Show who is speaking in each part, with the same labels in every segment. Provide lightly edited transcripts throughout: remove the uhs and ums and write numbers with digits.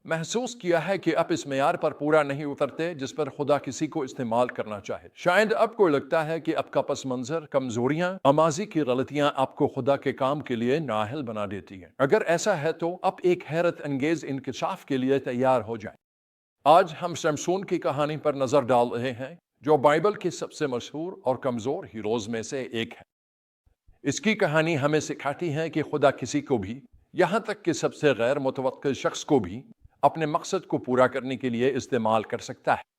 Speaker 1: محسوس کیا ہے کہ اب اس معیار پر پورا نہیں اترتے جس پر خدا کسی کو استعمال کرنا چاہے؟ شاید اب کو لگتا ہے کہ اب کا پس منظر، کمزوریاں، ماضی کی غلطیاں آپ کو خدا کے کام کے لیے نااہل بنا دیتی ہیں۔ اگر ایسا ہے تو اب ایک حیرت انگیز انکشاف کے لیے تیار ہو جائیں۔ آج ہم شمشون کی کہانی پر نظر ڈال رہے ہیں، جو بائبل کے سب سے مشہور اور کمزور ہیروز میں سے ایک ہے۔ اس کی کہانی ہمیں سکھاتی ہے کہ خدا کسی کو بھی، یہاں تک کہ سب سے غیر متوقع شخص کو بھی، اپنے مقصد کو پورا کرنے کے لیے استعمال کر سکتا ہے۔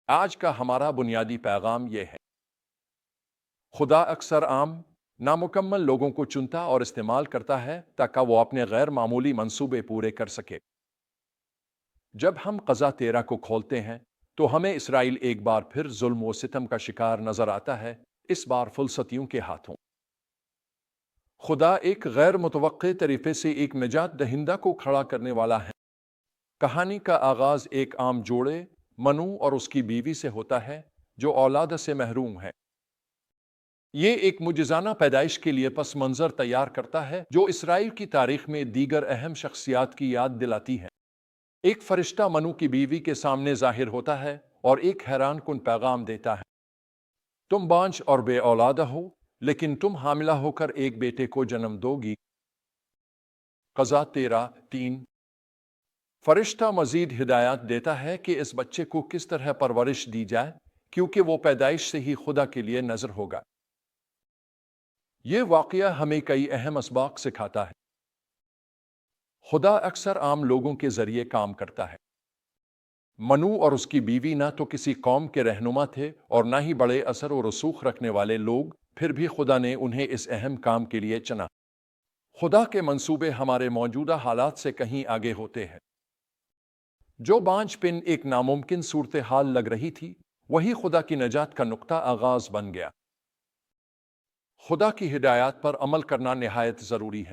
Speaker 1: آج کا ہمارا بنیادی پیغام یہ ہے: خدا اکثر عام، نامکمل لوگوں کو چنتا اور استعمال کرتا ہے تاکہ وہ اپنے غیر معمولی منصوبے پورے کر سکے۔ جب ہم قضا 13 کو کھولتے ہیں تو ہمیں اسرائیل ایک بار پھر ظلم و ستم کا شکار نظر آتا ہے، اس بار فلسطینیوں کے ہاتھوں۔ خدا ایک غیر متوقع طریقے سے ایک نجات دہندہ کو کھڑا کرنے والا ہے۔ کہانی کا آغاز ایک عام جوڑے، منو اور اس کی بیوی سے ہوتا ہے، جو اولاد سے محروم ہے۔ یہ ایک معجزانہ پیدائش کے لیے پس منظر تیار کرتا ہے جو اسرائیل کی تاریخ میں دیگر اہم شخصیات کی یاد دلاتی ہے۔ ایک فرشتہ منو کی بیوی کے سامنے ظاہر ہوتا ہے اور ایک حیران کن پیغام دیتا ہے: تم بانجھ اور بے اولاد ہو، لیکن تم حاملہ ہو کر ایک بیٹے کو جنم دو گی۔ قضا 13:3۔ فرشتہ مزید ہدایات دیتا ہے کہ اس بچے کو کس طرح پرورش دی جائے، کیونکہ وہ پیدائش سے ہی خدا کے لیے نذر ہوگا۔ یہ واقعہ ہمیں کئی اہم اسباق سکھاتا ہے۔ خدا اکثر عام لوگوں کے ذریعے کام کرتا ہے۔ منو اور اس کی بیوی نہ تو کسی قوم کے رہنما تھے اور نہ ہی بڑے اثر و رسوخ رکھنے والے لوگ، پھر بھی خدا نے انہیں اس اہم کام کے لیے چنا۔ خدا کے منصوبے ہمارے موجودہ حالات سے کہیں آگے ہوتے ہیں۔ جو بانجھ پن ایک ناممکن صورتحال لگ رہی تھی، وہی خدا کی نجات کا نقطہ آغاز بن گیا۔ خدا کی ہدایات پر عمل کرنا نہایت ضروری ہے۔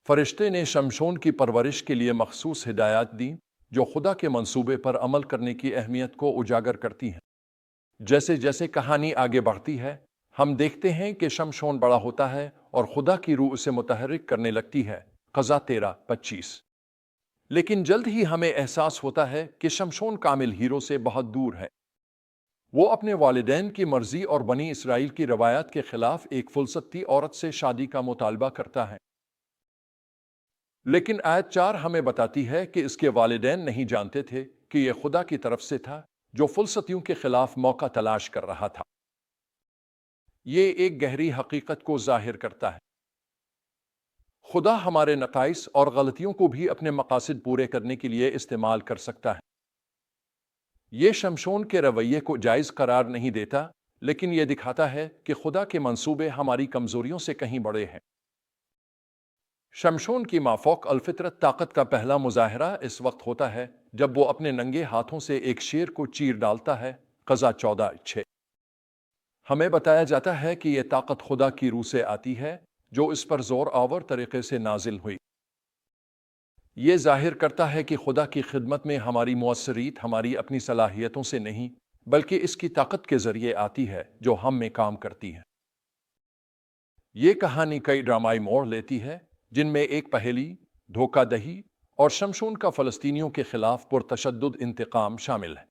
Speaker 1: فرشتے نے شمشون کی پرورش کے لیے مخصوص ہدایات دیں، جو خدا کے منصوبے پر عمل کرنے کی اہمیت کو اجاگر کرتی ہیں۔ جیسے جیسے کہانی آگے بڑھتی ہے، ہم دیکھتے ہیں کہ شمشون بڑا ہوتا ہے اور خدا کی روح اسے متحرک کرنے لگتی ہے۔ قضا 13:25۔ لیکن جلد ہی ہمیں احساس ہوتا ہے کہ شمشون کامل ہیرو سے بہت دور ہے۔ وہ اپنے والدین کی مرضی اور بنی اسرائیل کی روایات کے خلاف ایک فلسطینی عورت سے شادی کا مطالبہ کرتا ہے۔ لیکن آیت 4 ہمیں بتاتی ہے کہ اس کے والدین نہیں جانتے تھے کہ یہ خدا کی طرف سے تھا جو فلسطینیوں کے خلاف موقع تلاش کر رہا تھا۔ یہ ایک گہری حقیقت کو ظاہر کرتا ہے۔ خدا ہمارے نقائص اور غلطیوں کو بھی اپنے مقاصد پورے کرنے کے لیے استعمال کر سکتا ہے۔ یہ شمشون کے رویے کو جائز قرار نہیں دیتا، لیکن یہ دکھاتا ہے کہ خدا کے منصوبے ہماری کمزوریوں سے کہیں بڑے ہیں۔ شمشون کی مافوق الفطرت طاقت کا پہلا مظاہرہ اس وقت ہوتا ہے جب وہ اپنے ننگے ہاتھوں سے ایک شیر کو چیر ڈالتا ہے۔ قضا 14:6۔ ہمیں بتایا جاتا ہے کہ یہ طاقت خدا کی روح سے آتی ہے جو اس پر زور آور طریقے سے نازل ہوئی۔ یہ ظاہر کرتا ہے کہ خدا کی خدمت میں ہماری مؤثریت ہماری اپنی صلاحیتوں سے نہیں، بلکہ اس کی طاقت کے ذریعے آتی ہے جو ہم میں کام کرتی ہے۔ یہ کہانی کئی ڈرامائی موڑ لیتی ہے، جن میں ایک پہیلی، دھوکہ دہی اور شمشون کا فلسطینیوں کے خلاف پرتشدد انتقام شامل ہے۔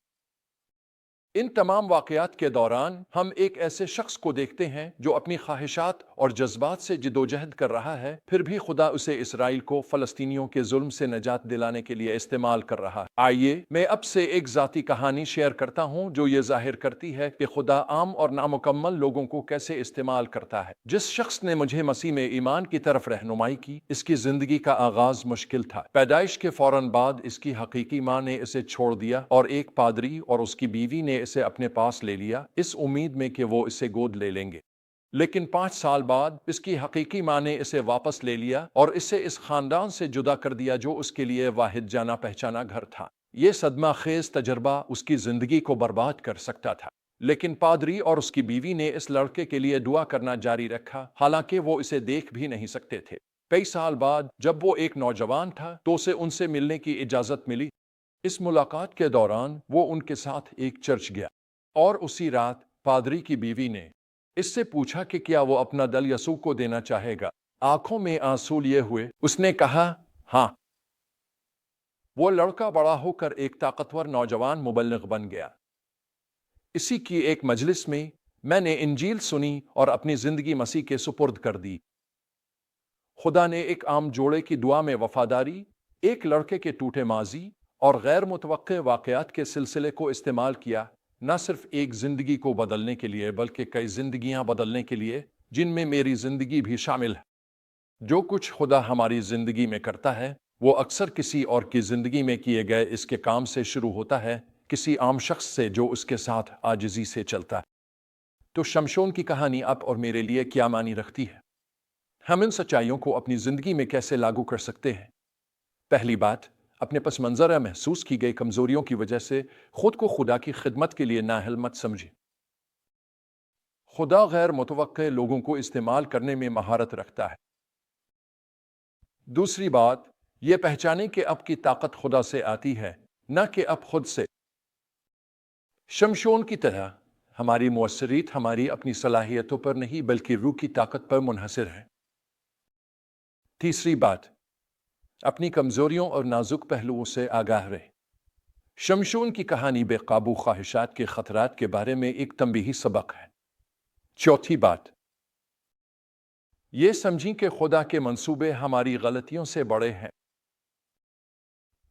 Speaker 1: ان تمام واقعات کے دوران ہم ایک ایسے شخص کو دیکھتے ہیں جو اپنی خواہشات اور جذبات سے جدوجہد کر رہا ہے، پھر بھی خدا اسے اسرائیل کو فلسطینیوں کے ظلم سے نجات دلانے کے لیے استعمال کر رہا ہے۔ آئیے میں اب سے ایک ذاتی کہانی شیئر کرتا ہوں جو یہ ظاہر کرتی ہے کہ خدا عام اور نامکمل لوگوں کو کیسے استعمال کرتا ہے۔ جس شخص نے مجھے مسیح میں ایمان کی طرف رہنمائی کی، اس کی زندگی کا آغاز مشکل تھا۔ پیدائش کے فوراً بعد اس کی حقیقی ماں نے اسے چھوڑ دیا اور ایک پادری اور اس کی بیوی نے اسے اپنے پاس لے لیا، اس امید میں کہ وہ اسے گود لے لیں گے۔ لیکن 5 سال بعد اس کی حقیقی ماں نے اسے واپس لے لیا اور اسے اس خاندان سے جدا کر دیا جو اس کے لیے واحد جانا پہچانا گھر تھا۔ یہ صدمہ خیز تجربہ اس کی زندگی کو برباد کر سکتا تھا، لیکن پادری اور اس کی بیوی نے اس لڑکے کے لیے دعا کرنا جاری رکھا، حالانکہ وہ اسے دیکھ بھی نہیں سکتے تھے۔ کئی سال بعد جب وہ ایک نوجوان تھا تو اسے ان سے ملنے کی اجازت ملی۔ اس ملاقات کے دوران وہ ان کے ساتھ ایک چرچ گیا اور اسی رات پادری کی بیوی نے اس سے پوچھا کہ کیا وہ اپنا دل یسوع کو دینا چاہے گا۔ آنکھوں میں آنسو لیے ہوئے اس نے کہا ہاں۔ وہ لڑکا بڑا ہو کر ایک طاقتور نوجوان مبلغ بن گیا۔ اسی کی ایک مجلس میں نے انجیل سنی اور اپنی زندگی مسیح کے سپرد کر دی۔ خدا نے ایک عام جوڑے کی دعا میں وفاداری، ایک لڑکے کے ٹوٹے ماضی اور غیر متوقع واقعات کے سلسلے کو استعمال کیا، نہ صرف ایک زندگی کو بدلنے کے لیے بلکہ کئی زندگیاں بدلنے کے لیے، جن میں میری زندگی بھی شامل ہے۔ جو کچھ خدا ہماری زندگی میں کرتا ہے وہ اکثر کسی اور کی زندگی میں کیے گئے اس کے کام سے شروع ہوتا ہے، کسی عام شخص سے جو اس کے ساتھ عاجزی سے چلتا ہے۔ تو شمشون کی کہانی آپ اور میرے لیے کیا معنی رکھتی ہے؟ ہم ان سچائیوں کو اپنی زندگی میں کیسے لاگو کر سکتے ہیں؟ پہلی بات، اپنے پس منظر محسوس کی گئی کمزوریوں کی وجہ سے خود کو خدا کی خدمت کے لیے نااہل مت سمجھیں۔ خدا غیر متوقع لوگوں کو استعمال کرنے میں مہارت رکھتا ہے۔ دوسری بات، یہ پہچانیں کہ اب کی طاقت خدا سے آتی ہے، نہ کہ اب خود سے۔ شمشون کی طرح ہماری مؤثریت ہماری اپنی صلاحیتوں پر نہیں بلکہ روح کی طاقت پر منحصر ہے۔ تیسری بات، اپنی کمزوریوں اور نازک پہلوؤں سے آگاہ رہیں۔ شمشون کی کہانی بے قابو خواہشات کے خطرات کے بارے میں ایک تنبیہی سبق ہے۔ چوتھی بات، یہ سمجھیں کہ خدا کے منصوبے ہماری غلطیوں سے بڑے ہیں۔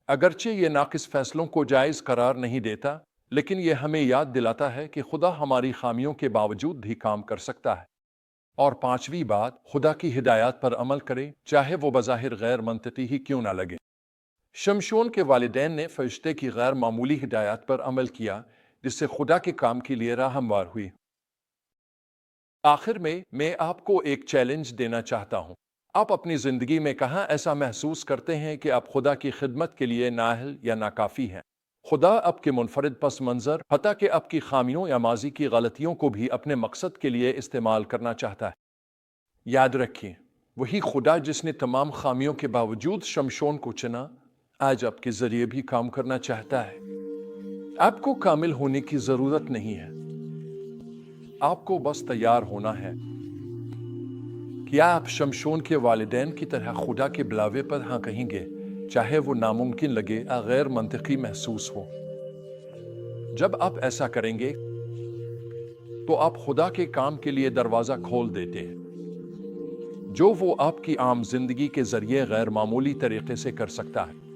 Speaker 1: اگرچہ یہ ناقص فیصلوں کو جائز قرار نہیں دیتا، لیکن یہ ہمیں یاد دلاتا ہے کہ خدا ہماری خامیوں کے باوجود بھی کام کر سکتا ہے۔ اور پانچویں بات، خدا کی ہدایات پر عمل کریں، چاہے وہ بظاہر غیر منطقی ہی کیوں نہ لگے۔ شمشون کے والدین نے فرشتے کی غیر معمولی ہدایات پر عمل کیا، جس سے خدا کے کام کے لیے راہ ہموار ہوئی۔ آخر میں آپ کو ایک چیلنج دینا چاہتا ہوں۔ آپ اپنی زندگی میں کہاں ایسا محسوس کرتے ہیں کہ آپ خدا کی خدمت کے لیے نااہل یا ناکافی ہیں؟ خدا آپ کے منفرد پس منظر، حتیٰ کہ آپ کی خامیوں یا ماضی کی غلطیوں کو بھی اپنے مقصد کے لیے استعمال کرنا چاہتا ہے۔ یاد رکھیں، وہی خدا جس نے تمام خامیوں کے باوجود شمشون کو چنا، آج آپ کے ذریعے بھی کام کرنا چاہتا ہے۔ آپ کو کامل ہونے کی ضرورت نہیں ہے، آپ کو بس تیار ہونا ہے۔ کیا آپ شمشون کے والدین کی طرح خدا کے بلاوے پر ہاں کہیں گے، چاہے وہ ناممکن لگے یا غیر منطقی محسوس ہو؟ جب آپ ایسا کریں گے تو آپ خدا کے کام کے لیے دروازہ کھول دیتے ہیں، جو وہ آپ کی عام زندگی کے ذریعے غیر معمولی طریقے سے کر سکتا ہے۔